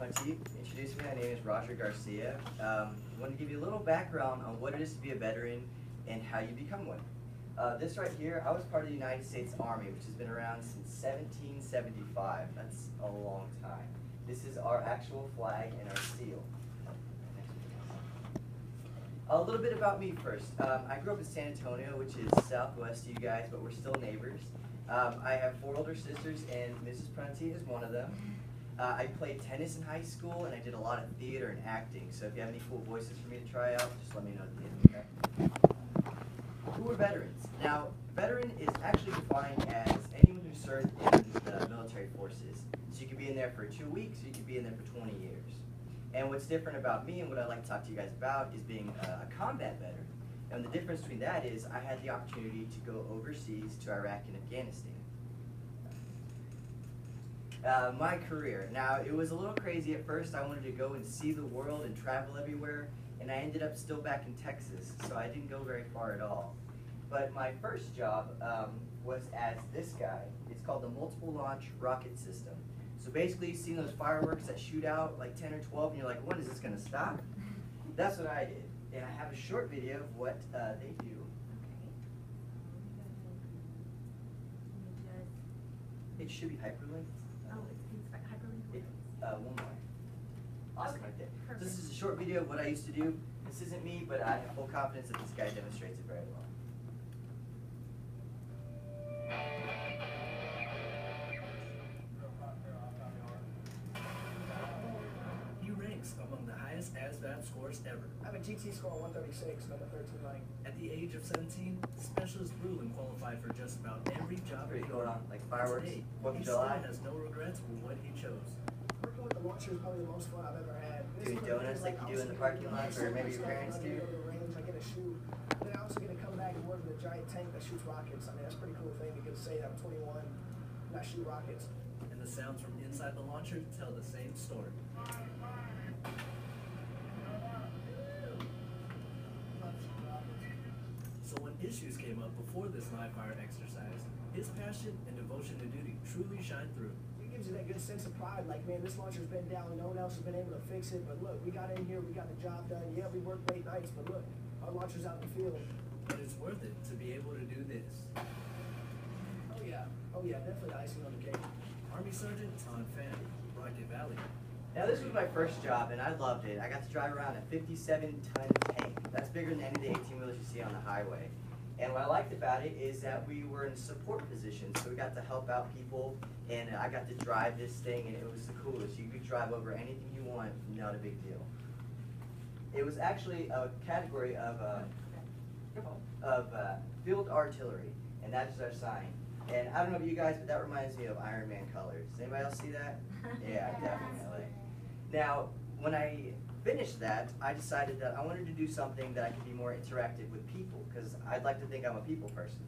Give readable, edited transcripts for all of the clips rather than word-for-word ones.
To introduce me, my name is Garcia. I want to give you a little background on what it is to be a veteran and how you become one. This right here, I was part of the United States Army, which has been around since 1775. That's a long time. This is our actual flag and our seal. A little bit about me first. I grew up in San Antonio, which is southwest of you guys, but we're still neighbors. I have 4 older sisters, and Mrs. Prunty is one of them. I played tennis in high school, and I did a lot of theater and acting. So if you have any cool voices for me to try out, just let me know at the end, okay? Who are veterans? Now, veteran is actually defined as anyone who served in the military forces. So you could be in there for 2 weeks, or you could be in there for 20 years. And what's different about me and what I'd like to talk to you guys about is being a combat veteran. And the difference between that is I had the opportunity to go overseas to Iraq and Afghanistan. My career. Now, it was a little crazy at first. I wanted to go and see the world and travel everywhere, and I ended up still back in Texas, so I didn't go very far at all. But my first job was as this guy. It's called the Multiple Launch Rocket System. So basically, you've seen those fireworks that shoot out like 10 or 12, and you're like, when is this going to stop? That's what I did. And I have a short video of what they do. It should be hyperlinked. Oh, it's hyperlinked? One more. Awesome, right there. So this is a short video of what I used to do. This isn't me, but I have full confidence that this guy demonstrates it very well. He ranks among the highest ASVAB scores ever. I have a GT score of 136, number 13 running. At the age of 17, Specialist Bruin qualified for just about every job. Pretty cool, huh? Like fireworks, Today, 4th he of July. still has no regrets with what he chose. Working with the launcher is probably the most fun I've ever had. Doing donuts like you do in the parking lot, or maybe your parents do. I get a shoot. Then I also get to come back and work with a giant tank that shoots rockets. I mean, that's a pretty cool thing to get to say that I'm 21 and I shoot rockets. And the sounds from inside the launcher tell the same story. So when issues came up before this live fire exercise, his passion and devotion to duty truly shined through. It gives you that good sense of pride, like, man, this launcher's been down, no one else has been able to fix it, but look, we got in here, we got the job done. Yeah, we worked late nights, but look, our launcher's out in the field. But it's worth it to be able to do this. Oh yeah, definitely icing on the cake. Army Sergeant Tom Fan, Rocket Valley. Now this was my first job, and I loved it. I got to drive around a 57-ton tank. That's bigger than any of the 18-wheelers you see on the highway. And what I liked about it is that we were in support positions, so we got to help out people, and I got to drive this thing, and it was the coolest. You could drive over anything you want, not a big deal. It was actually a category of field artillery, and that is our sign. And I don't know about you guys, but that reminds me of Iron Man colors. Does anybody else see that? Yeah, definitely. Now, when I finished that, I decided that I wanted to do something that I could be more interactive with people, because I'd like to think I'm a people person.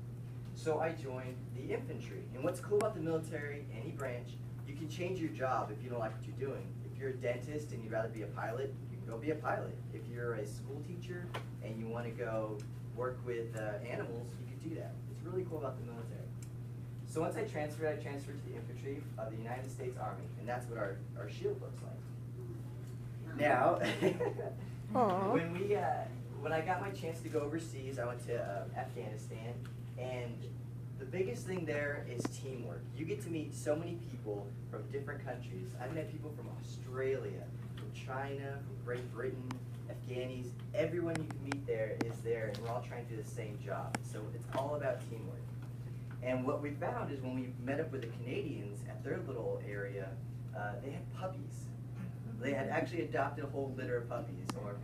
So I joined the infantry. And what's cool about the military, any branch, you can change your job if you don't like what you're doing. If you're a dentist and you'd rather be a pilot, you can go be a pilot. If you're a school teacher and you want to go work with animals, you can do that. It's really cool about the military. So once I transferred to the infantry of the United States Army, and that's what our shield looks like. Now, when I got my chance to go overseas, I went to Afghanistan, and the biggest thing there is teamwork. You get to meet so many people from different countries. I've met people from Australia, from China, from Great Britain, Afghanis. Everyone you can meet there is there, and we're all trying to do the same job. So it's all about teamwork. And what we found is when we met up with the Canadians at their little area, they had puppies. They had actually adopted a whole litter of puppies, or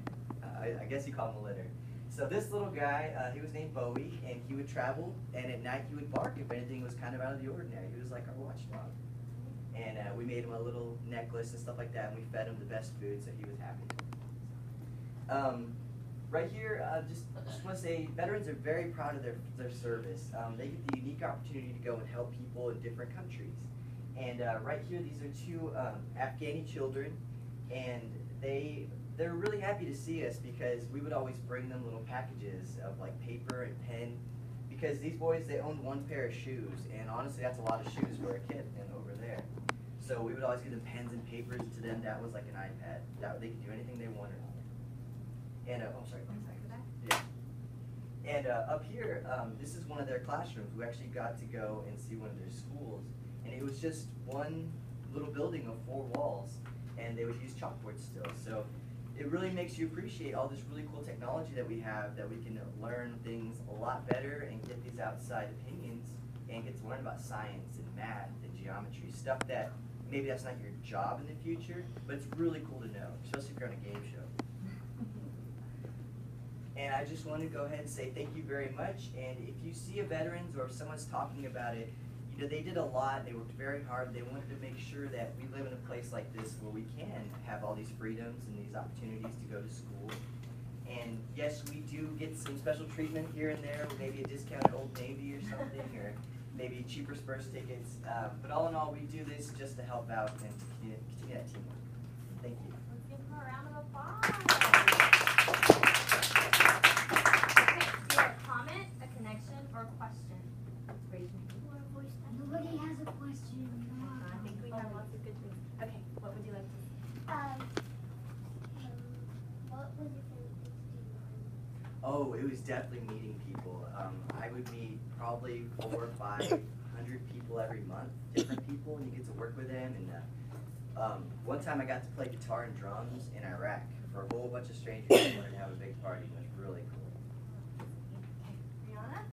I guess you call them a litter. So this little guy, he was named Bowie, and he would travel, and at night he would bark if anything was kind of out of the ordinary. He was like our watchdog. And we made him a little necklace and stuff like that, and we fed him the best food, so he was happy. Right here, just want to say, veterans are very proud of their service. They get the unique opportunity to go and help people in different countries. And right here, these are 2 Afghani children, and they're really happy to see us because we would always bring them little packages of like paper and pen, because these boys, they owned 1 pair of shoes, and honestly, that's a lot of shoes for a kid and over there. So we would always give them pens and papers. To them, that was like an iPad. They could do anything they wanted on it. And oh, sorry. I'm sorry for that. Yeah. And up here, this is one of their classrooms. We actually got to go and see one of their schools, and it was just one little building of 4 walls, and they would use chalkboards still. So it really makes you appreciate all this really cool technology that we have, that we can learn things a lot better and get these outside opinions and get to learn about science and math and geometry, stuff that maybe that's not your job in the future, but it's really cool to know, especially if you're on a game show. And I just want to go ahead and say thank you very much. And if you see a veterans or if someone's talking about it, you know, they did a lot. They worked very hard. They wanted to make sure that we live in a place like this where we can have all these freedoms and these opportunities to go to school. And yes, we do get some special treatment here and there, maybe a discount at Old Navy or something, or maybe cheaper Spurs tickets. But all in all, we do this just to help out and to continue that teamwork. Thank you. Let's give them a round of applause. Okay, do you have a comment, a connection, or a question? Raise your hand. Nobody has a question. I think we have lots of good things. Okay, what would you like to say? What was your favorite thing to do? Oh, it was definitely meeting people. I would meet probably 400 or 500 people every month, different people, and you get to work with them. And one time I got to play guitar and drums in Iraq for a whole bunch of strangers who wanted to have a big party. It was really cool.